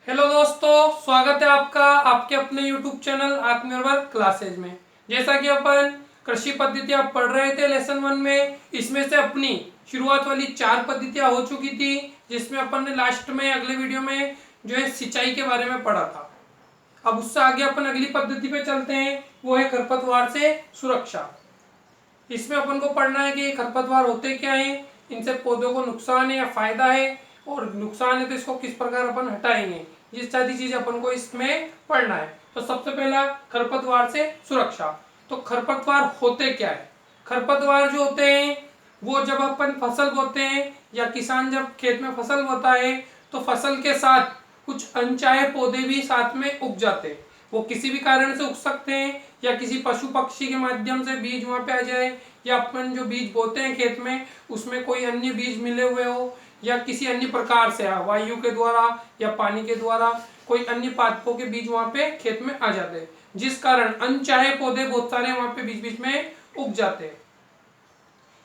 Hello दोस्तों, स्वागत है आपका आपके अपने YouTube चैनल आत्मनिर्भर क्लासेज में। जैसा कि अपन कृषि पद्धतियां पढ़ रहे थे लेसन 1 में, इसमें से अपनी शुरुआत वाली 4 पद्धतियां हो चुकी थी, जिसमें अपन ने लास्ट में अगले वीडियो में जो है सिंचाई के बारे में पढ़ा था। अब उससे आगे अपन अगली पद्धति पे चलते हैं, वो है खरपतवार से सुरक्षा। इसमें अपन को पढ़ना है कि खरपतवार होते क्या हैं, इनसे पौधों को नुकसान है या फायदा है, और नुकसान है तो इसको किस प्रकार अपन हटाएंगे, ये सारी चीजें अपन को इसमें पढ़ना है। तो सबसे पहला खरपतवार से सुरक्षा। तो खरपतवार होते क्या है? खरपतवार जो होते हैं वो जब अपन फसल बोते हैं या किसान जब खेत में फसल बोता है तो फसल के साथ कुछ अनचाहे पौधे भी साथ में उग जाते हैं। वो किसी भी कारण से उग सकते हैं, या किसी पशु पक्षी के माध्यम से बीज वहां पे आ जाए, या अपन जो बीज बोते हैं खेत में उसमें कोई अन्य बीज मिले हुए हो, या किसी अन्य प्रकार से वायु के द्वारा या पानी के द्वारा कोई अन्य पादपों के बीज वहां पे खेत में आ जाते हैं, जिस कारण अनचाहे पौधे बहुत सारे वहां पे बीच बीच में उग जाते हैं।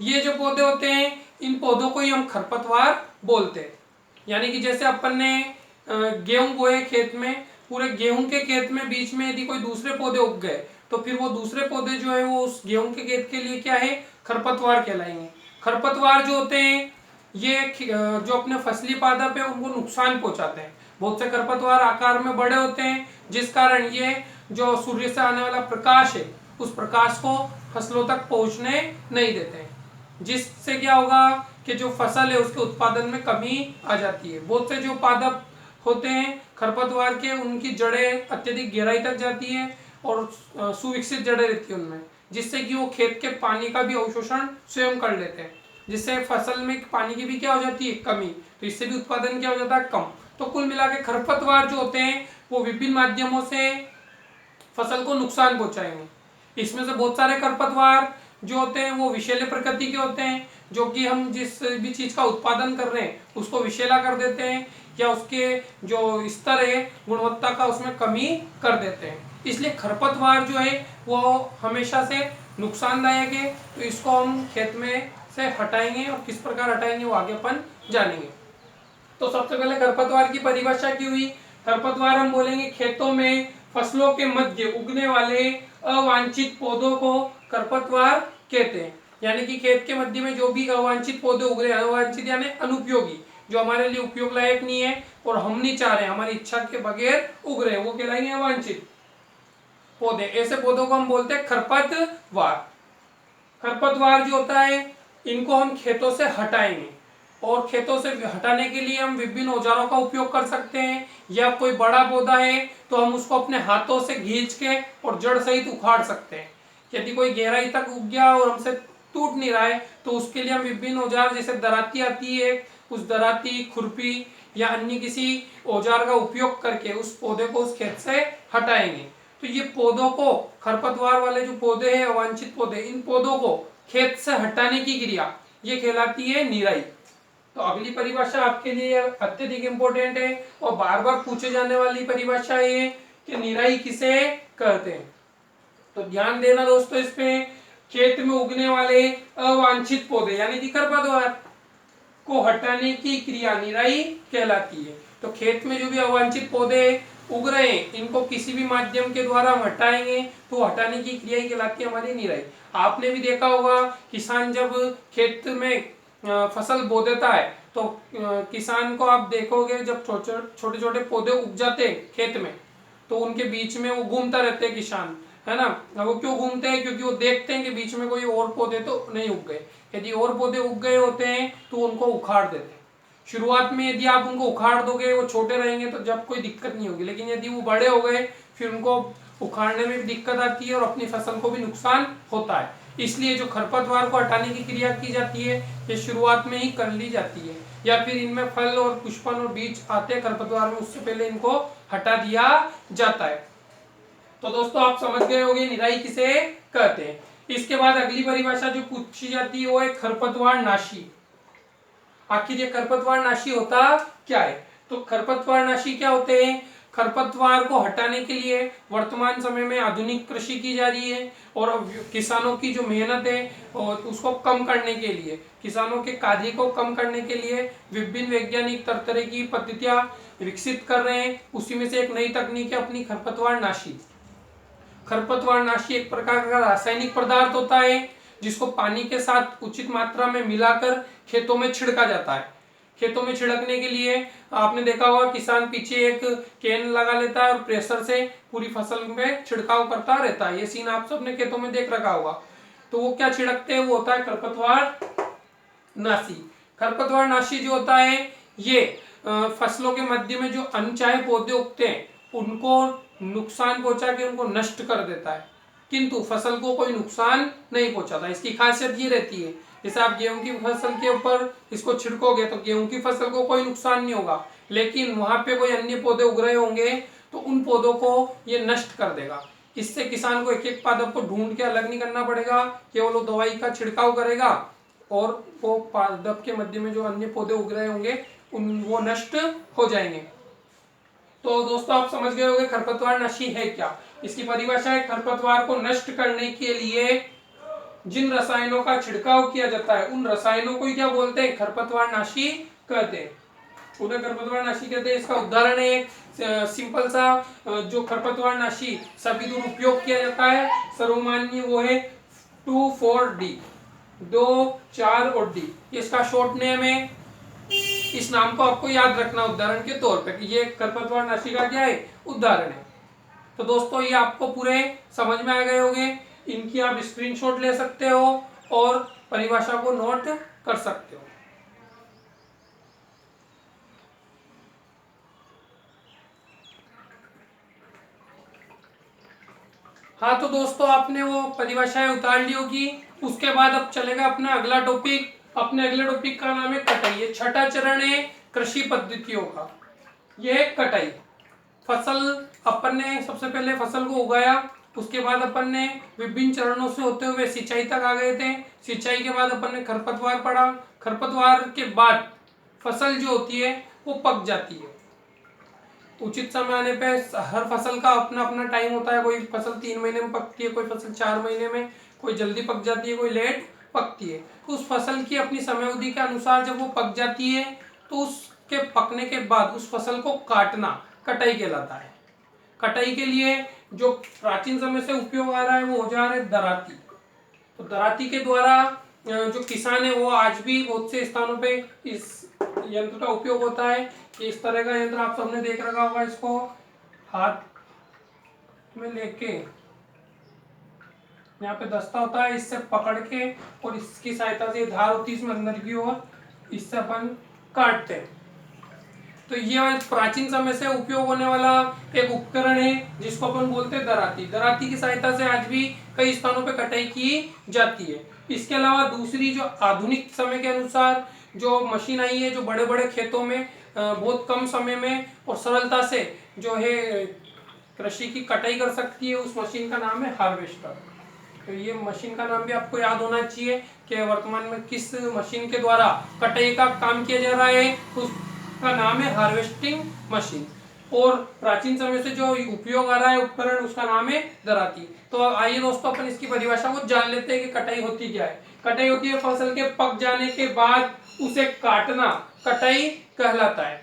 ये जो पौधे होते हैं इन पौधों को ही हम खरपतवार बोलते हैं। यानी कि जैसे अपन ने गेहूं बोए खेत में, पूरे गेहूं के खेत में बीच में यदि कोई दूसरे पौधे उग गए तो फिर वो दूसरे पौधे जो है वो उस गेहूं के खेत के लिए क्या है, खरपतवार कहलाएंगे। खरपतवार जो होते हैं ये जो अपने फसली पादप है उनको नुकसान पहुंचाते हैं। बहुत से खरपतवार आकार में बड़े होते हैं, जिस कारण ये जो सूर्य से आने वाला प्रकाश है उस प्रकाश को फसलों तक पहुंचने नहीं देते हैं, जिससे क्या होगा कि जो फसल है उसके उत्पादन में कमी आ जाती है। बहुत से जो पादप होते हैं खरपतवार के, उनकी जड़ें अत्यधिक गहराई तक जाती है और सुविकसित जड़ें रहती है उनमें, जिससे कि वो खेत के पानी का भी अवशोषण स्वयं कर लेते हैं, जिससे फसल में पानी की भी क्या हो जाती है, कमी। तो इससे भी उत्पादन क्या हो जाता है, कम। तो कुल मिला के खरपतवार जो होते हैं वो विभिन्न माध्यमों से फसल को नुकसान पहुंचाएंगे। इसमें से बहुत सारे खरपतवार जो होते हैं वो विषैले प्रकृति के होते हैं, जो कि हम जिस भी चीज का उत्पादन कर रहे हैं उसको विषैला कर देते हैं, या उसके जो स्तर है गुणवत्ता का उसमें कमी कर देते हैं। इसलिए खरपतवार जो है वो हमेशा से नुकसानदायक है। तो इसको हम खेत में से हटाएंगे, और किस प्रकार हटाएंगे वो आगे अपन जानेंगे। तो सबसे पहले खरपतवार की परिभाषा की हुई। खरपतवार हम बोलेंगे खेतों में फसलों के मध्य उगने वाले अवांछित पौधों को खरपतवार कहते हैं। यानी कि खेत के मध्य में जो भी अवांछित पौधे उग रहे हैं, अवांछित यानी अनुपयोगी, जो हमारे लिए उपयोग लायक नहीं है और हम नहीं चाह रहे, हमारी इच्छा के बगैर उग रहे हैं, वो कहलाएंगे अवांछित पौधे। ऐसे पौधों को हम बोलते हैं खरपतवार। खरपतवार जो होता है इनको हम खेतों से हटाएंगे, और खेतों से हटाने के लिए हम विभिन्न औजारों का उपयोग कर सकते हैं। या कोई बड़ा पौधा है तो हम उसको अपने हाथों से खींच के और जड़ सहित उखाड़ सकते हैं। यदि कोई गहराई तक उग गया और हमसे टूट नहीं रहा है तो उसके लिए हम विभिन्न औजार, जैसे दराती आती है, उस दराती, खुरपी या अन्य किसी औजार का उपयोग करके उस पौधे को उस खेत से हटाएंगे। तो ये पौधों को, खरपतवार वाले जो पौधे हैं, अवांछित पौधे, इन पौधों को खेत से हटाने की क्रिया ये कहलाती है निराई। तो अगली परिभाषा आपके लिए अत्यधिक इंपॉर्टेंट है और बार बार पूछे जाने वाली परिभाषा है कि निराई किसे कहते हैं। तो ध्यान देना दोस्तों, इसमें खेत में उगने वाले अवांछित पौधे यानी कि खरपतवार को हटाने की क्रिया निराई कहलाती है। तो खेत में जो भी अवांछित पौधे उग रहे हैं इनको किसी भी माध्यम के द्वारा हम हटाएंगे तो हटाने की क्रिया ही कहलाती है हमारी निराई। आपने भी देखा होगा किसान जब खेत में फसल बो देता है तो किसान को आप देखोगे जब छोटे छोटे पौधे उग जाते हैं खेत में तो उनके बीच में वो घूमता रहते हैं किसान, है ना। वो क्यों घूमते हैं? क्योंकि वो देखते हैं कि बीच में कोई और पौधे तो नहीं उग गए। यदि और पौधे उग गए होते हैं तो उनको उखाड़ देते हैं। शुरुआत में यदि आप उनको उखाड़ दोगे, वो छोटे रहेंगे तो जब कोई दिक्कत नहीं होगी, लेकिन यदि वो बड़े हो गए फिर उनको उखाड़ने में भी दिक्कत आती है और अपनी फसल को भी नुकसान होता है। इसलिए जो खरपतवार को हटाने की क्रिया की जाती है ये शुरुआत में ही कर ली जाती है, या फिर इनमें फल और पुष्पन और बीज आते हैं खरपतवार में, उससे पहले इनको हटा दिया जाता है। तो दोस्तों आप समझ गए होंगे निराई किसे कहते हैं। इसके बाद अगली परिभाषा जो पूछी जाती है वो है खरपतवार नाशी। आखिर ये खरपतवार नाशी होता क्या है? तो खरपतवार नाशी क्या होते हैं? खरपतवार को हटाने के लिए वर्तमान समय में आधुनिक कृषि की जा रही है और किसानों की जो मेहनत है और उसको कम करने के लिए, किसानों के कार्य को कम करने के लिए विभिन्न वैज्ञानिक तरह की पद्धतियां विकसित कर रहे हैं। उसी में से एक नई तकनीक है अपनी खरपतवार नाशी। खरपतवार नाशी एक प्रकार का रासायनिक पदार्थ होता है जिसको पानी के साथ उचित मात्रा में मिलाकर खेतों में छिड़का जाता है। खेतों में छिड़कने के लिए आपने देखा होगा किसान पीछे एक कैन लगा लेता है और प्रेशर से पूरी फसल में छिड़काव करता रहता है। ये सीन आप सबने खेतों में देख रखा होगा। तो वो क्या छिड़कते हैं, वो होता है खरपतवार नाशी। खरपतवार नाशी जो होता है ये फसलों के मध्य में जो अनचाहे पौधे उगते हैं उनको नुकसान पहुंचा के उनको नष्ट कर देता है, किंतु फसल को कोई नुकसान नहीं पहुंचाता। इसकी खासियत ये रहती है, जैसे आप गेहूं की फसल के ऊपर इसको छिड़कोगे तो गेहूं की फसल को कोई नुकसान नहीं होगा, लेकिन वहां पे कोई अन्य पौधे उग रहे होंगे तो उन पौधों को ये नष्ट कर देगा। इससे किसान को एक एक पादप को ढूंढ के अलग नहीं करना पड़ेगा, केवल वो दवाई का छिड़काव करेगा और वो पादप के मध्य में जो अन्य पौधे उग रहे होंगे वो नष्ट हो जाएंगे। तो दोस्तों आप समझ गए होंगे खरपतवार नाशी है क्या। इसकी परिभाषा है, खरपतवार को नष्ट करने के लिए जिन रसायनों का छिड़काव किया जाता है उन रसायनों को ही क्या बोलते हैं, खरपतवार नाशी कहते हैं। उन्हें खरपतवार नाशी कहते हैं। इसका उदाहरण है एक सिंपल सा जो खरपतवार नाशी सभी दूर उपयोग किया जाता है सर्वमान्य, वो है 2,4-D, 2, 4 और D। इसका शॉर्ट नेम है। इस नाम को आपको याद रखना उदाहरण के तौर पे कि ये खरपतवार नाशी का क्या है, उदाहरण है। तो दोस्तों ये आपको पूरे समझ में आ गए होंगे। इनकी आप स्क्रीनशॉट ले सकते हो और परिभाषा को नोट कर सकते हो। हाँ तो दोस्तों आपने वो परिभाषाएं उतार ली होगी। उसके बाद अब चलेगा अपना अगला टॉपिक। अपने अगले टॉपिक का नाम है कटाई। ये छठा चरण है कृषि पद्धतियों का। यह है कटाई। फसल अपन ने सबसे पहले फसल को उगाया, उसके बाद अपन ने विभिन्न चरणों से होते हुए सिंचाई तक आ गए थे। सिंचाई के बाद अपन ने खरपतवार पढ़ा। खरपतवार के बाद फसल जो होती है वो पक जाती है। उचित समय आने पे हर फसल का अपना अपना टाइम होता है। कोई फसल 3 महीने में पकती है, कोई फसल 4 महीने में, कोई जल्दी पक जाती है, कोई लेट पकती है। तो उस फसल की अपनी समय अवधि के अनुसार जब वो पक जाती है तो उसके पकने के बाद उस फसल को काटना कटाई कहलाता है। कटाई के लिए जो प्राचीन समय से उपयोग आ रहा है वो औजार है दराती। तो दराती के द्वारा जो किसान है वो आज भी बहुत से स्थानों पे इस यंत्र का उपयोग होता है। कि इस तरह का यंत्र आप सबने देख रखा होगा, इसको हाथ में लेके यहाँ पे दस्ता होता है, इससे पकड़ के और इसकी सहायता से धार होती है इसमें अंदर की ओर, इससे अपन काटते हैं। तो ये प्राचीन समय से उपयोग होने वाला एक उपकरण है जिसको अपन बोलते हैं दराती। दराती की सहायता से आज भी कई स्थानों पे कटाई की जाती है। इसके अलावा दूसरी जो आधुनिक समय के अनुसार जो मशीन आई है, जो बड़े बड़े खेतों में बहुत कम समय में और सरलता से जो है कृषि की कटाई कर सकती है, उस मशीन का नाम है हार्वेस्टर। तो ये मशीन का नाम भी आपको याद होना चाहिए कि वर्तमान में किस मशीन के द्वारा कटाई का काम किया जा रहा है, उसका नाम है हार्वेस्टिंग मशीन। और प्राचीन समय से जो उपयोग आ रहा है उपकरण, उसका नाम है दराती। तो आइए दोस्तों अपन इसकी परिभाषा को जान लेते हैं कि कटाई होती क्या है। कटाई होती है फसल के पक जाने के बाद उसे काटना, कटाई कहलाता है।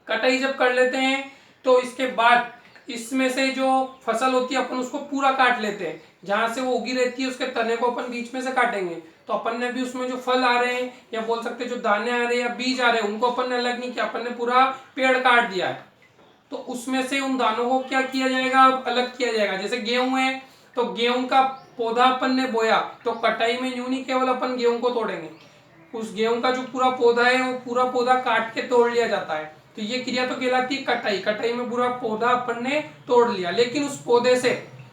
कटाई जब कर लेते हैं तो इसके बाद इसमें से जो फसल होती है अपन उसको पूरा काट लेते हैं। जहां से वो उगी रहती है उसके तने को अपन बीच में से काटेंगे। तो अपन ने भी उसमें जो फल आ रहे हैं या बोल सकते हैं जो दाने आ रहे हैं या बीज आ रहे हैं उनको अपन ने अलग नहीं किया, अपन ने पूरा पेड़ काट दिया है। तो उसमें से उन दानों को क्या किया जाएगा, अलग किया जाएगा। जैसे गेहूं है तो गेहूं का पौधा अपन ने बोया तो कटाई में यूं नहीं केवल अपन गेहूं को तोड़ेंगे, उस गेहूं का जो पूरा पौधा है वो पूरा पौधा काट के तोड़ लिया जाता है। तो ये क्रिया तो कहलाती है कटाई। कटाई में पूरा पौधा अपन ने तोड़ लिया, लेकिन उस पौधे से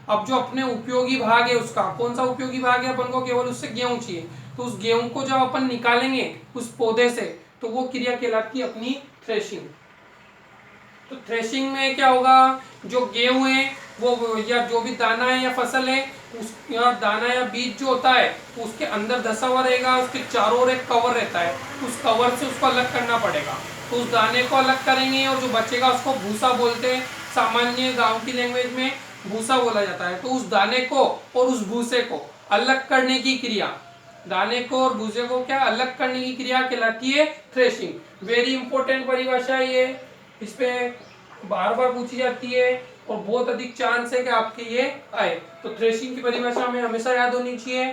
अब जो अपने उपयोगी भाग है उसका कौन सा उपयोगी भाग है, अपन को केवल उससे गेहूं चाहिए। तो उस गेहूं को जब अपन निकालेंगे उस पौधे से तो वो क्रिया कहलाती है अपनी थ्रेशिंग। तो थ्रेशिंग में क्या होगा, जो गेहूं है वो या जो भी दाना है या फसल है, उस या दाना या बीज जो होता है उसके अंदर धसा हुआ रहेगा, उसके चारों ओर एक कवर रहता है, उस कवर से उसको अलग करना पड़ेगा। तो उस दाने को अलग करेंगे और जो बचेगा उसको भूसा बोलते हैं, सामान्य गांव की लैंग्वेज में भूसा बोला जाता है। तो उस दाने को और उस भूसे को अलग करने की क्रिया, दाने को और भूसे को क्या अलग करने की क्रिया कहलाती है थ्रेशिंग। वेरी इंपॉर्टेंट परिभाषा है ये, इस पे बार बार पूछी जाती है और बहुत अधिक चांस है कि आपके ये आए। तो थ्रेशिंग की परिभाषा हमें हमेशा याद होनी चाहिए,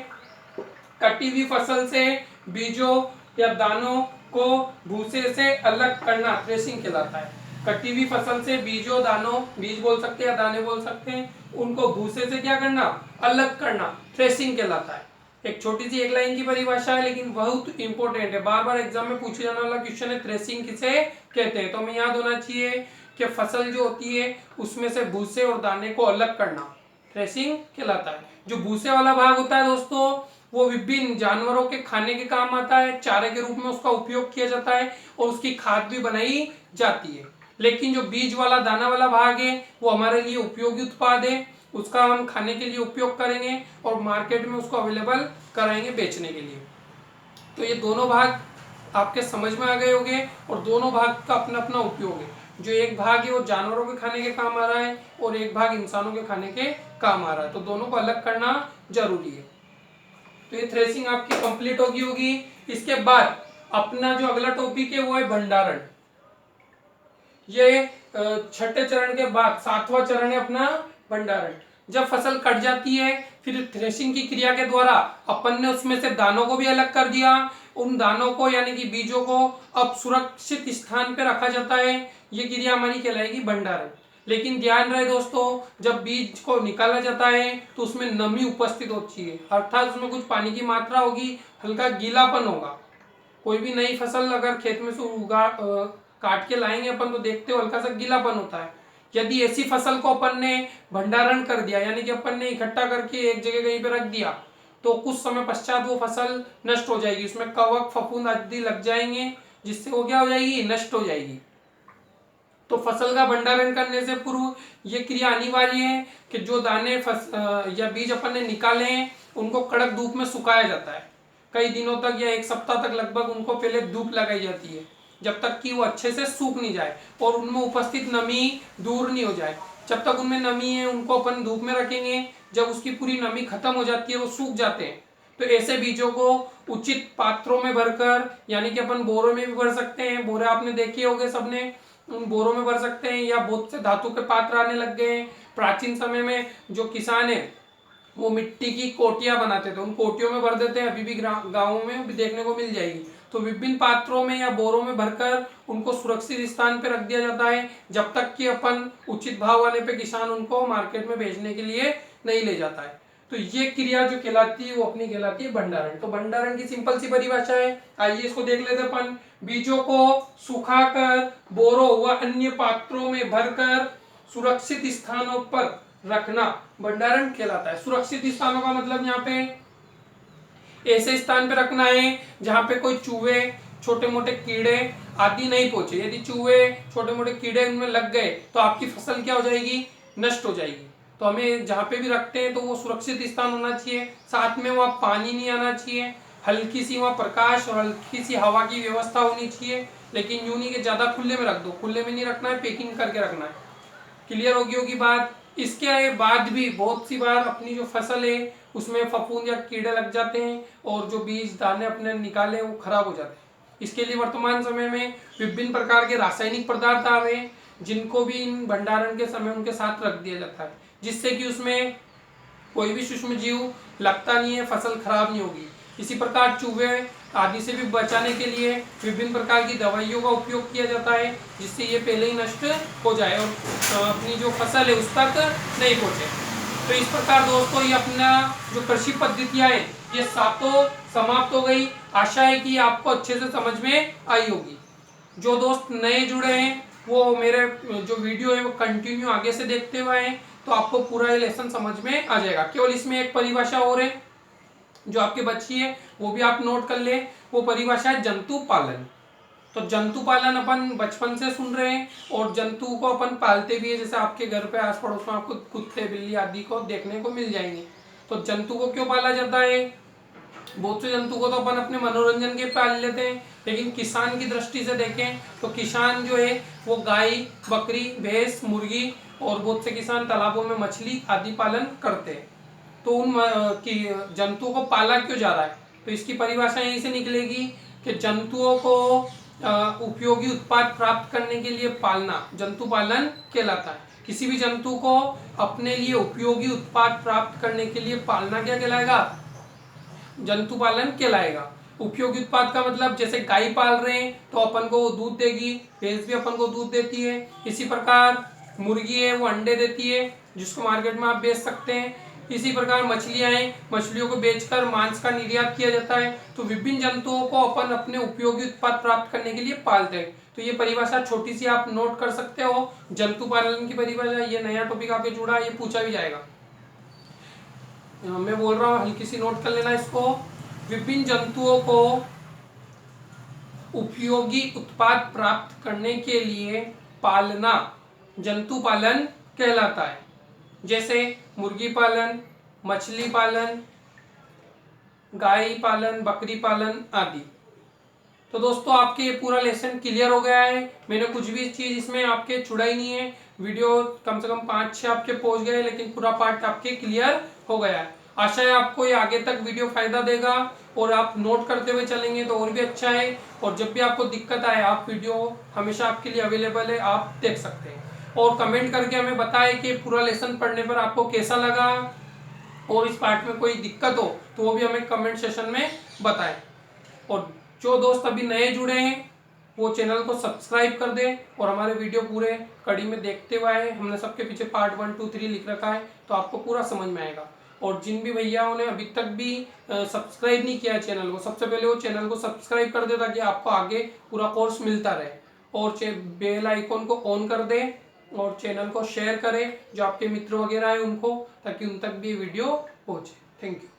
कटी हुई फसल से बीजों या दानों को भूसे से अलग करना थ्रेशिंग कहलाता है। कटी हुई फसल से बीजों दानों, बीज बोल सकते हैं या दाने बोल सकते हैं, उनको भूसे से क्या करना, अलग करना थ्रेशिंग कहलाता है। एक छोटी सी एक लाइन की परिभाषा है लेकिन बहुत इंपॉर्टेंट है, बार बार एग्जाम में पूछे जाने वाला क्वेश्चन है, थ्रेशिंग किसे कहते हैं। तो हमें याद होना चाहिए कि फसल जो होती है उसमें से भूसे और दाने को अलग करना थ्रेशिंग कहलाता है। जो भूसे वाला भाग होता है दोस्तों, वो विभिन्न जानवरों के खाने के काम आता है, चारे के रूप में उसका उपयोग किया जाता है और उसकी खाद भी बनाई जाती है। लेकिन जो बीज वाला दाना वाला भाग है वो हमारे लिए उपयोगी उत्पाद है, उसका हम खाने के लिए उपयोग करेंगे और मार्केट में उसको अवेलेबल कराएंगे बेचने के लिए। तो ये दोनों भाग आपके समझ में आ गए होंगे और दोनों भाग का अपना अपना उपयोग है। जो एक भाग है वो जानवरों के खाने के काम आ रहा है और एक भाग इंसानों के खाने के काम आ रहा है, तो दोनों को अलग करना जरूरी है। तो ये थ्रेसिंग आपकी कंप्लीट होगी। इसके बाद अपना जो अगला टॉपिक है वो है भंडारण। ये छठे चरण के बाद सातवां चरण है अपना भंडारण। जब फसल कट जाती है फिर थ्रेशिंग की क्रिया के द्वारा अपन ने उसमें से दानों को भी अलग कर दिया, उन दानों को यानी कि बीजों को अब सुरक्षित स्थान पर रखा जाता है, ये क्रिया हमारी कहलाएगी भंडारण। लेकिन ध्यान रहे दोस्तों, जब बीज को निकाला जाता है तो उसमें नमी उपस्थित होती है, अर्थात उसमें कुछ पानी की मात्रा होगी, हल्का गीलापन होगा। कोई भी नई फसल अगर खेत में से काट के लाएंगे अपन तो देखते हो हल्का सा गीलापन होता है। यदि ऐसी फसल को अपन ने भंडारण कर दिया यानी कि अपन ने इकट्ठा करके एक जगह कहीं पे रख दिया तो कुछ समय पश्चात वो फसल नष्ट हो जाएगी, उसमें कवक फफूंद आदि लग जाएंगे जिससे वो क्या हो जाएगी, नष्ट हो जाएगी। तो फसल का भंडारण करने से पूर्व ये क्रिया अनिवार्य है कि जो दाने या बीज अपन ने निकाले हैं उनको कड़क धूप में सुखाया जाता है, कई दिनों तक या एक सप्ताह तक लगभग उनको पहले धूप लगाई जाती है जब तक कि वो अच्छे से सूख नहीं जाए और उनमें उपस्थित नमी दूर नहीं हो जाए। जब तक उनमें नमी है उनको अपन धूप में रखेंगे, जब उसकी पूरी नमी खत्म हो जाती है, वो सूख जाते हैं, तो ऐसे बीजों को उचित पात्रों में भरकर यानी कि अपन बोरों में भी भर सकते हैं, बोरे आपने देखे होंगे सबने, उन बोरों में भर सकते हैं या बहुत से धातु के पात्र आने लग गए हैं। प्राचीन समय में जो किसान है वो मिट्टी की कोटियां बनाते थे, उन कोटियों में भर देते हैं, अभी भी गाँवों में भी देखने को मिल जाएगी। तो विभिन्न पात्रों में या बोरों में भरकर उनको सुरक्षित स्थान पर रख दिया जाता है जब तक कि अपन उचित भाव आने पे किसान उनको मार्केट में बेचने के लिए नहीं ले जाता है। तो ये क्रिया जो कहलाती है वो अपनी कहलाती है भंडारण। तो भंडारण की सिंपल सी परिभाषा है, आइए इसको देख लेते अपन। बीजों को सुखाकर बोरों व अन्य पात्रों में भरकर सुरक्षित स्थानों पर रखना भंडारण कहलाता है। सुरक्षित स्थानों का मतलब यहाँ पे ऐसे स्थान पे रखना है जहाँ पे कोई चूहे, छोटे मोटे कीड़े आदि नहीं पहुंचे। यदि चूहे, छोटे मोटे कीड़े उनमें लग गए तो आपकी फसल क्या हो जाएगी, नष्ट हो जाएगी। तो हमें जहाँ पे भी रखते हैं तो वो सुरक्षित स्थान होना चाहिए, साथ में वहाँ पानी नहीं आना चाहिए, हल्की सी वहाँ प्रकाश और हल्की सी हवा की व्यवस्था होनी चाहिए, लेकिन यूं नहीं कि ज्यादा खुले में रख दो, खुले में नहीं रखना है, पैकिंग करके रखना है। क्लियर होगी बात। इसके बाद भी बहुत सी बार अपनी जो फसल है उसमें फफूंद या कीड़े लग जाते हैं और जो बीज दाने अपने निकाले वो खराब हो जाते हैं। इसके लिए वर्तमान समय में विभिन्न प्रकार के रासायनिक पदार्थ आ रहे हैं जिनको भी इन भंडारण के समय उनके साथ रख दिया जाता है, जिससे कि उसमें कोई भी सूक्ष्म जीव लगता नहीं है, फसल खराब नहीं होगी। इसी प्रकार चूहे आदि से भी बचाने के लिए विभिन्न प्रकार की दवाइयों का उपयोग किया जाता है जिससे ये पहले ही नष्ट हो जाए और अपनी जो फसल है उस तक नहीं पहुंचे। तो इस प्रकार दोस्तों ये अपना जो कृषि पद्धतियां है ये सातों समाप्त हो गई। आशा है कि आपको अच्छे से समझ में आई होगी। जो दोस्त नए जुड़े हैं वो मेरे जो वीडियो है वो कंटिन्यू आगे से देखते हुए हैं तो आपको पूरा ये लेसन समझ में आ जाएगा। केवल इसमें एक परिभाषा और है जो आपके बच्ची है वो भी आप नोट कर ले, वो परिभाषा है जंतु पालन। तो जंतु पालन अपन बचपन से सुन रहे हैं और जंतु को अपन पालते भी है, जैसे आपके घर पे आस पड़ोस में आपको कुत्ते बिल्ली आदि को देखने को मिल जाएंगे। तो जंतु को क्यों पाला जाता है? बहुत से जंतु को तो अपन अपने मनोरंजन के पाल लेते हैं, लेकिन किसान की दृष्टि से देखें तो किसान जो है वो गाय, बकरी, भैंस, मुर्गी और बहुत से किसान तालाबों में मछली आदि पालन करते हैं। तो उन जंतुओं को पाला क्यों जा रहा है? तो इसकी परिभाषा यहीं से निकलेगी कि जंतुओं को उपयोगी उत्पाद प्राप्त करने के लिए पालना जंतु पालन कहलाता है। किसी भी जंतु को अपने लिए उपयोगी उत्पाद प्राप्त करने के लिए पालना क्या कहलाएगा? जंतु पालन कहलाएगा। उपयोगी उत्पाद का मतलब जैसे गाय पाल रहे हैं तो अपन को वो दूध देगी, भैंस भी अपन को दूध देती है। इसी प्रकार मुर्गी है वो अंडे देती है जिसको मार्केट में आप बेच सकते हैं। इसी प्रकार मछलियां हैं, मछलियों को बेचकर मांस का निर्यात किया जाता है। तो विभिन्न जंतुओं को अपन अपने उपयोगी उत्पाद प्राप्त करने के लिए पालते हैं। तो ये परिभाषा छोटी सी आप नोट कर सकते हो, जंतु पालन की परिभाषा। ये नया टॉपिक आपके जुड़ा, ये पूछा भी जाएगा। मैं बोल रहा हूँ हल्की सी नोट कर लेना इसको। विभिन्न जंतुओं को उपयोगी उत्पाद प्राप्त करने के लिए पालना जंतु पालन कहलाता है। जैसे मुर्गी पालन, मछली पालन, गाय पालन, बकरी पालन आदि। तो दोस्तों आपके ये पूरा लेसन क्लियर हो गया है। मैंने कुछ भी चीज इसमें आपके छुड़ाई नहीं है। वीडियो कम से कम 5-6 आपके पहुंच गए, लेकिन पूरा पार्ट आपके क्लियर हो गया है। आशा है आपको ये आगे तक वीडियो फायदा देगा और आप नोट करते हुए चलेंगे तो और भी अच्छा है। और जब भी आपको दिक्कत आए, आप वीडियो हमेशा आपके लिए अवेलेबल है, आप देख सकते हैं। और कमेंट करके हमें बताएं कि पूरा लेसन पढ़ने पर आपको कैसा लगा और इस पार्ट में कोई दिक्कत हो तो वो भी हमें कमेंट सेशन में बताएं। और जो दोस्त अभी नए जुड़े हैं वो चैनल को सब्सक्राइब कर दें और हमारे वीडियो पूरे कड़ी में देखते हुए आए। हमने सबके पीछे पार्ट 1, 2, 3 लिख रखा है तो आपको पूरा समझ में आएगा। और जिन भी भैयाओं ने अभी तक भी सब्सक्राइब नहीं किया है चैनल को, सबसे पहले वो चैनल को सब्सक्राइब कर दे ताकि आपको आगे पूरा कोर्स मिलता रहे। और बेल आइकॉन को ऑन कर दें और चैनल को शेयर करें जो आपके मित्र वगैरह हैं उनको, ताकि उन तक भी वीडियो पहुंचे। Thank you.